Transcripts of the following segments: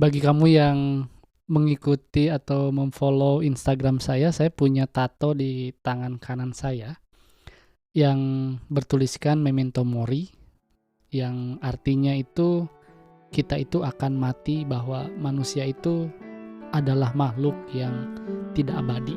Bagi kamu yang mengikuti atau memfollow Instagram saya punya tato di tangan kanan saya yang bertuliskan Memento Mori, yang artinya itu kita itu akan mati, bahwa manusia itu adalah makhluk yang tidak abadi.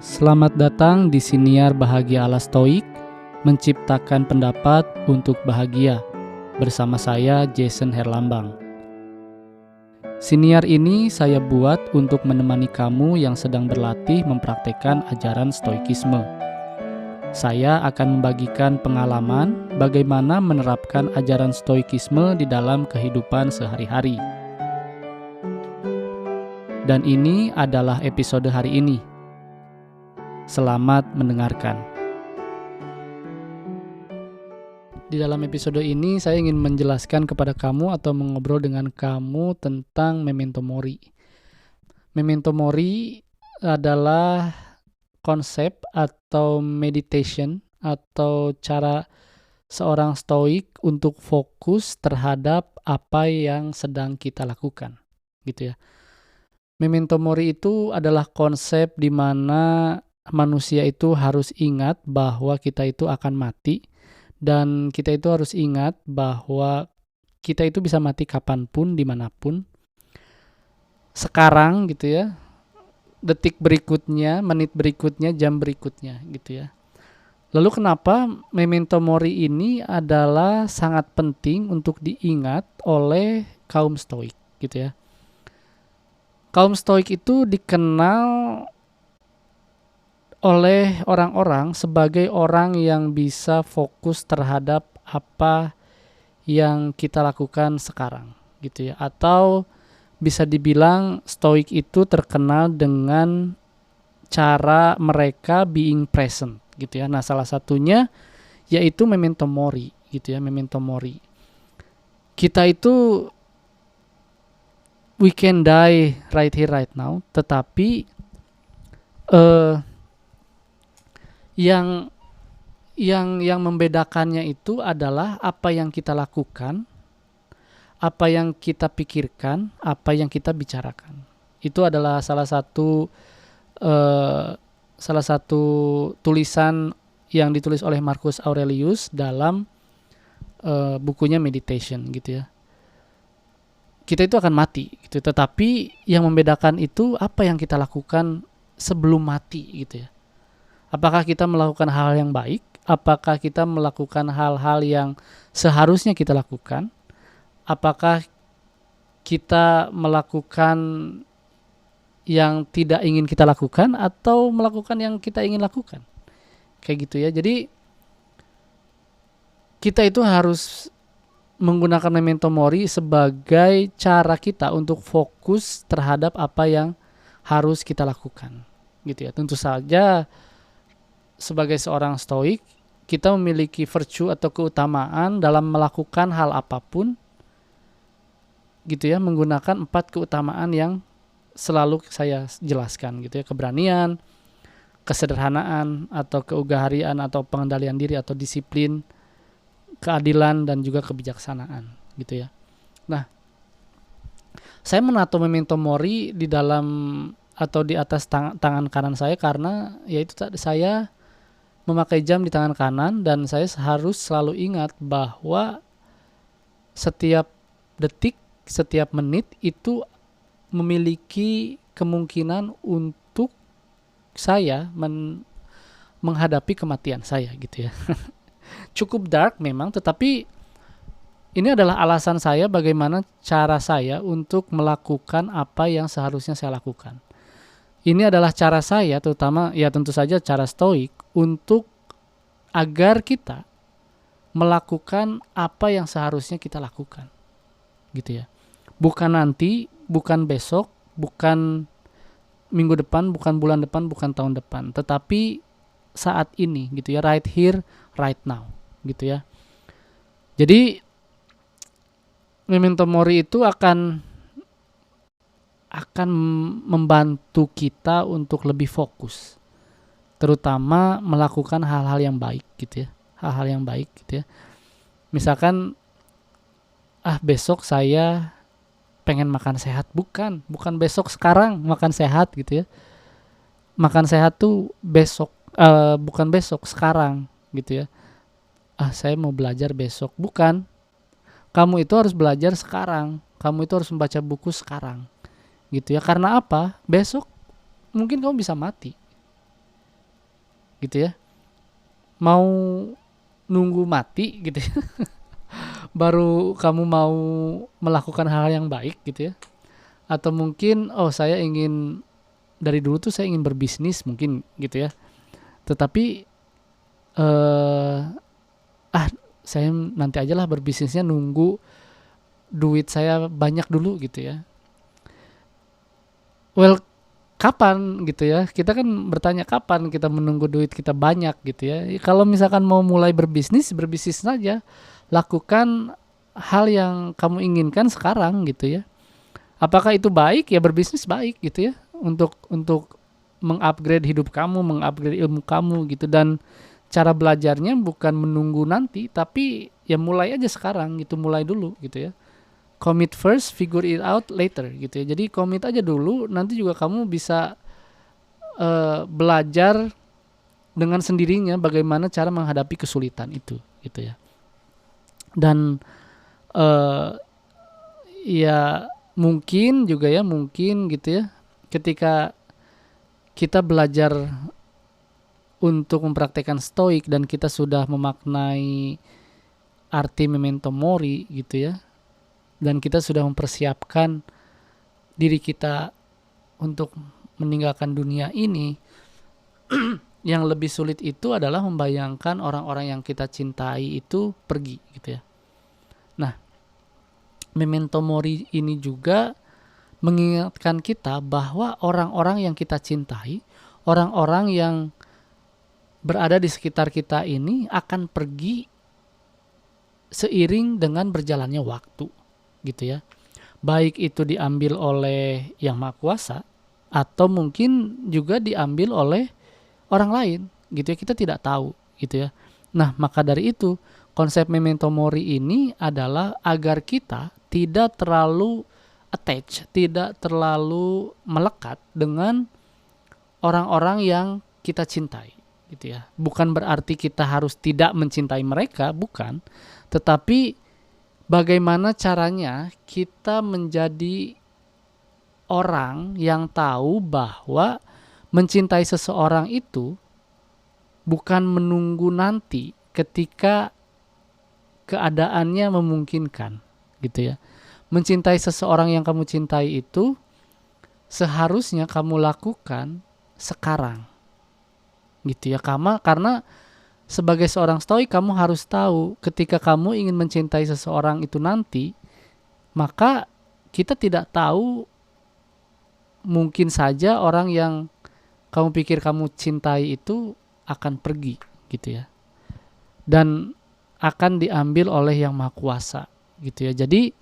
Selamat datang di Siniar Bahagia ala Stoik, menciptakan pendapat untuk bahagia. Bersama saya Jason Herlambang. Siniar ini saya buat untuk menemani kamu yang sedang berlatih mempraktekkan ajaran Stoikisme. Saya akan membagikan pengalaman bagaimana menerapkan ajaran Stoikisme di dalam kehidupan sehari-hari. Dan ini adalah episode hari ini. Selamat mendengarkan. Di dalam episode ini saya ingin menjelaskan kepada kamu atau mengobrol dengan kamu tentang Memento Mori. Memento Mori adalah konsep atau meditation atau cara seorang stoik untuk fokus terhadap apa yang sedang kita lakukan, gitu ya. Memento Mori itu adalah konsep di mana manusia itu harus ingat bahwa kita itu akan mati. Dan kita itu harus ingat bahwa kita itu bisa mati kapanpun, dimanapun. Sekarang gitu ya, detik berikutnya, menit berikutnya, jam berikutnya gitu ya. Lalu kenapa Memento Mori ini adalah sangat penting untuk diingat oleh kaum Stoik gitu ya. Kaum Stoik itu dikenal oleh orang-orang sebagai orang yang bisa fokus terhadap apa yang kita lakukan sekarang gitu ya, atau bisa dibilang Stoik itu terkenal dengan cara mereka being present gitu ya. Nah, salah satunya yaitu Memento Mori gitu ya, Memento Mori. Kita itu we can die right here right now, tetapi yang membedakannya itu adalah apa yang kita lakukan, apa yang kita pikirkan, apa yang kita bicarakan. Itu adalah salah satu tulisan yang ditulis oleh Marcus Aurelius dalam bukunya Meditation gitu ya. Kita itu akan mati gitu, tetapi yang membedakan itu apa yang kita lakukan sebelum mati gitu ya. Apakah kita melakukan hal yang baik? Apakah kita melakukan hal-hal yang seharusnya kita lakukan? Apakah kita melakukan yang tidak ingin kita lakukan atau melakukan yang kita ingin lakukan? Kayak gitu ya. Jadi kita itu harus menggunakan Memento Mori sebagai cara kita untuk fokus terhadap apa yang harus kita lakukan. Gitu ya. Tentu saja sebagai seorang stoik, kita memiliki virtue atau keutamaan dalam melakukan hal apapun gitu ya, menggunakan 4 keutamaan yang selalu saya jelaskan gitu ya. Keberanian, kesederhanaan atau keugaharian atau pengendalian diri atau disiplin, keadilan dan juga kebijaksanaan gitu ya. Nah, saya menato Memento Mori di dalam atau di atas tangan kanan saya karena yaitu saya memakai jam di tangan kanan dan saya harus selalu ingat bahwa setiap detik, setiap menit itu memiliki kemungkinan untuk saya menghadapi kematian saya gitu ya. Cukup dark memang, tetapi ini adalah alasan saya bagaimana cara saya untuk melakukan apa yang seharusnya saya lakukan. Ini adalah cara saya, terutama ya tentu saja cara stoik, untuk agar kita melakukan apa yang seharusnya kita lakukan. Gitu ya. Bukan nanti, bukan besok, bukan minggu depan, bukan bulan depan, bukan tahun depan, tetapi saat ini gitu ya, right here, right now, gitu ya. Jadi Memento Mori itu akan membantu kita untuk lebih fokus, terutama melakukan hal-hal yang baik gitu ya, hal-hal yang baik gitu ya. Misalkan besok saya pengen makan sehat, bukan besok sekarang makan sehat gitu ya. Makan sehat tuh besok, bukan besok, sekarang gitu ya. Saya mau belajar besok, bukan. Kamu itu harus belajar sekarang, kamu itu harus membaca buku sekarang gitu ya. Karena apa? Besok mungkin kamu bisa mati gitu ya. Mau nunggu mati gitu ya baru kamu mau melakukan hal yang baik gitu ya. Atau mungkin saya ingin, dari dulu tuh saya ingin berbisnis mungkin gitu ya, tetapi eh saya nanti aja lah berbisnisnya, nunggu duit saya banyak dulu gitu ya. Well, kapan gitu ya, kita kan bertanya kapan kita menunggu duit kita banyak gitu ya. Kalau misalkan mau mulai berbisnis saja, lakukan hal yang kamu inginkan sekarang gitu ya. Apakah itu baik? Ya, berbisnis baik gitu ya, untuk mengupgrade hidup kamu, mengupgrade ilmu kamu gitu. Dan cara belajarnya bukan menunggu nanti, tapi ya mulai aja sekarang gitu, mulai dulu gitu ya. Commit first, figure it out later gitu ya. Jadi commit aja dulu, nanti juga kamu bisa belajar dengan sendirinya bagaimana cara menghadapi kesulitan itu gitu ya. Dan ya mungkin juga ya, mungkin gitu ya, ketika kita belajar untuk mempraktekkan stoik dan kita sudah memaknai arti memento mori gitu ya, dan kita sudah mempersiapkan diri kita untuk meninggalkan dunia ini, yang lebih sulit itu adalah membayangkan orang-orang yang kita cintai itu pergi gitu ya. Nah, memento mori ini juga mengingatkan kita bahwa orang-orang yang kita cintai, orang-orang yang berada di sekitar kita ini akan pergi seiring dengan berjalannya waktu gitu ya. Baik itu diambil oleh Yang Maha Kuasa atau mungkin juga diambil oleh orang lain gitu ya, kita tidak tahu gitu ya. Nah, maka dari itu konsep memento mori ini adalah agar kita tidak terlalu attach, tidak terlalu melekat dengan orang-orang yang kita cintai gitu ya. Bukan berarti kita harus tidak mencintai mereka, bukan, tetapi bagaimana caranya kita menjadi orang yang tahu bahwa mencintai seseorang itu bukan menunggu nanti ketika keadaannya memungkinkan gitu ya. Mencintai seseorang yang kamu cintai itu seharusnya kamu lakukan sekarang gitu ya. Karena sebagai seorang stoik kamu harus tahu ketika kamu ingin mencintai seseorang itu nanti, maka kita tidak tahu, mungkin saja orang yang kamu pikir kamu cintai itu akan pergi gitu ya, dan akan diambil oleh Yang Maha Kuasa gitu ya. Jadi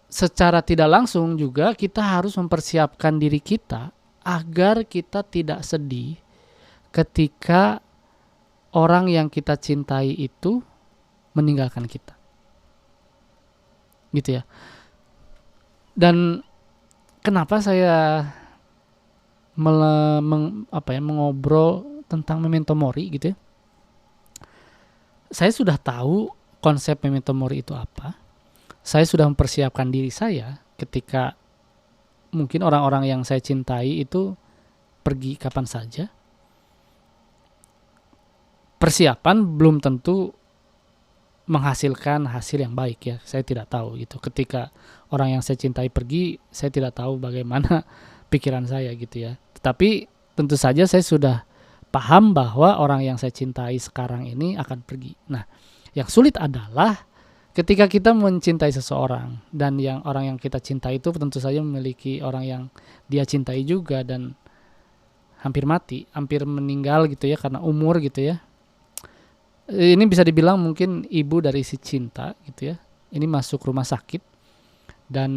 secara tidak langsung juga kita harus mempersiapkan diri kita agar kita tidak sedih ketika orang yang kita cintai itu meninggalkan kita gitu ya. Dan kenapa saya mengobrol tentang memento mori gitu ya? Saya sudah tahu konsep memento mori itu apa. Saya sudah mempersiapkan diri saya ketika mungkin orang-orang yang saya cintai itu pergi kapan saja. Persiapan belum tentu menghasilkan hasil yang baik ya. Saya tidak tahu gitu. Ketika orang yang saya cintai pergi, saya tidak tahu bagaimana pikiran saya gitu ya. Tetapi tentu saja saya sudah paham bahwa orang yang saya cintai sekarang ini akan pergi. Nah, yang sulit adalah ketika kita mencintai seseorang dan orang yang kita cintai itu tentu saja memiliki orang yang dia cintai juga dan hampir mati, hampir meninggal gitu ya karena umur gitu ya. Ini bisa dibilang mungkin ibu dari si cinta gitu ya. Ini masuk rumah sakit dan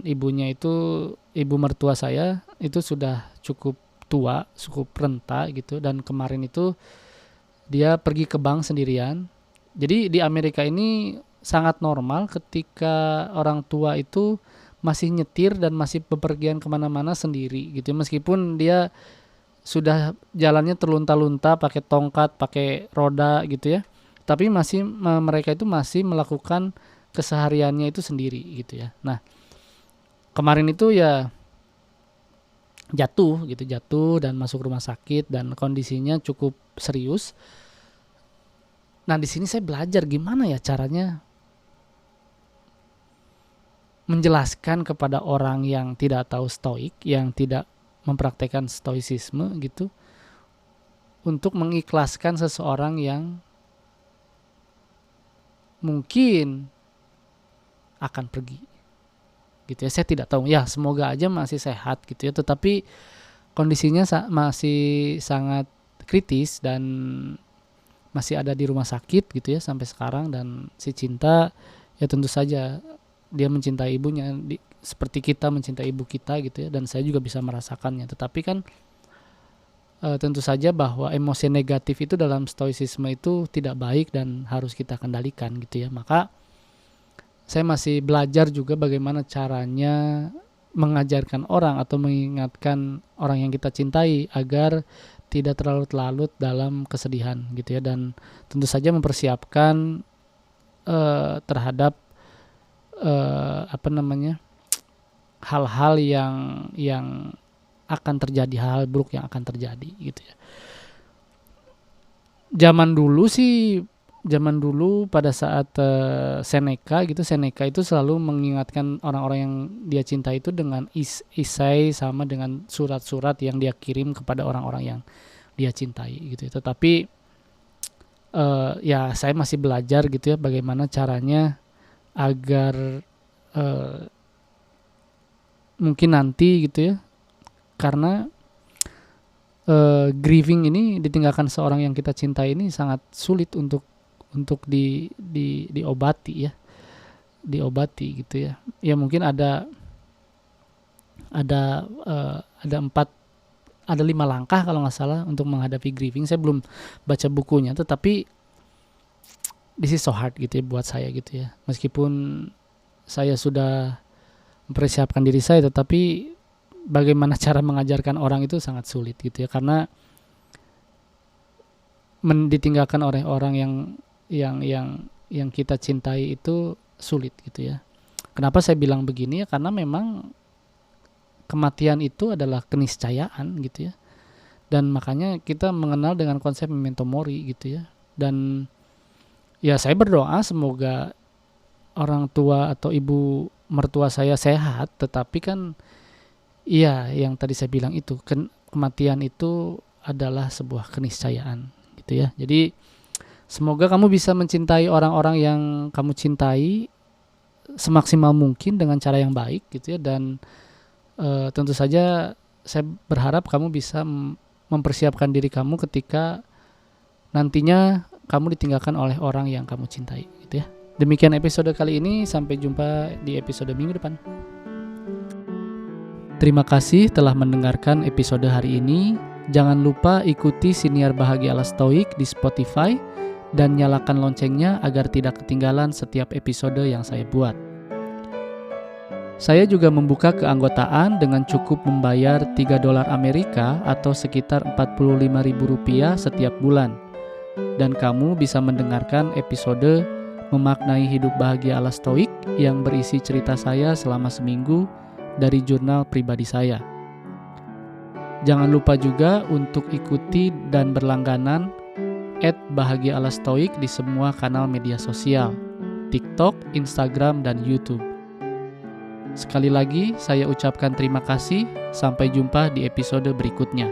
ibunya itu, ibu mertua saya itu sudah cukup tua, cukup renta gitu, dan kemarin itu dia pergi ke bank sendirian. Jadi di Amerika ini sangat normal ketika orang tua itu masih nyetir dan masih bepergian kemana-mana sendiri gitu, meskipun dia sudah jalannya terlunta-lunta pakai tongkat, pakai roda gitu ya, tapi masih mereka itu masih melakukan kesehariannya itu sendiri gitu ya. Nah, kemarin itu ya jatuh dan masuk rumah sakit dan kondisinya cukup serius. Nah, di sini saya belajar gimana ya caranya menjelaskan kepada orang yang tidak tahu stoik, yang tidak mempraktekkan stoicisme gitu, untuk mengikhlaskan seseorang yang mungkin akan pergi gitu ya. Saya tidak tahu ya, semoga aja masih sehat gitu ya, tetapi kondisinya masih sangat kritis dan masih ada di rumah sakit gitu ya sampai sekarang. Dan si Cinta ya tentu saja dia mencintai ibunya seperti kita mencintai ibu kita gitu ya, dan saya juga bisa merasakannya. Tetapi kan tentu saja bahwa emosi negatif itu dalam stoicisme itu tidak baik dan harus kita kendalikan gitu ya. Maka saya masih belajar juga bagaimana caranya mengajarkan orang atau mengingatkan orang yang kita cintai agar tidak terlarut-larut dalam kesedihan gitu ya, dan tentu saja mempersiapkan terhadap hal-hal yang akan terjadi, hal buruk yang akan terjadi gitu ya. Zaman dulu pada saat Seneca itu selalu mengingatkan orang-orang yang dia cinta itu dengan isai sama dengan surat-surat yang dia kirim kepada orang-orang yang dia cintai gitu ya. Tetapi ya saya masih belajar gitu ya bagaimana caranya agar mungkin nanti gitu ya, karena grieving ini, ditinggalkan seorang yang kita cintai ini sangat sulit untuk diobati ya, gitu ya. Ya mungkin ada 5 langkah kalau nggak salah untuk menghadapi grieving. Saya belum baca bukunya, tetapi this is so hard gitu ya buat saya gitu ya. Meskipun saya sudah mempersiapkan diri saya, tetapi bagaimana cara mengajarkan orang itu sangat sulit gitu ya, karena ditinggalkan oleh orang yang kita cintai itu sulit gitu ya. Kenapa saya bilang begini ya, karena memang kematian itu adalah keniscayaan gitu ya, dan makanya kita mengenal dengan konsep memento mori gitu ya. Dan ya saya berdoa semoga orang tua atau ibu mertua saya sehat, tetapi kan iya yang tadi saya bilang itu, kematian itu adalah sebuah keniscayaan gitu ya. Jadi semoga kamu bisa mencintai orang-orang yang kamu cintai semaksimal mungkin dengan cara yang baik gitu ya. Dan tentu saja saya berharap kamu bisa mempersiapkan diri kamu ketika nantinya kamu ditinggalkan oleh orang yang kamu cintai gitu ya. Demikian episode kali ini, sampai jumpa di episode minggu depan. Terima kasih telah mendengarkan episode hari ini. Jangan lupa ikuti Siniar Bahagia ala Stoik di Spotify dan nyalakan loncengnya agar tidak ketinggalan setiap episode yang saya buat. Saya juga membuka keanggotaan dengan cukup membayar $3 Amerika atau sekitar Rp45.000 setiap bulan. Dan kamu bisa mendengarkan episode Memaknai Hidup Bahagia ala Stoik yang berisi cerita saya selama seminggu dari jurnal pribadi saya. Jangan lupa juga untuk ikuti dan berlangganan @bahagia_ala_stoik di semua kanal media sosial, TikTok, Instagram, dan YouTube. Sekali lagi saya ucapkan terima kasih, sampai jumpa di episode berikutnya.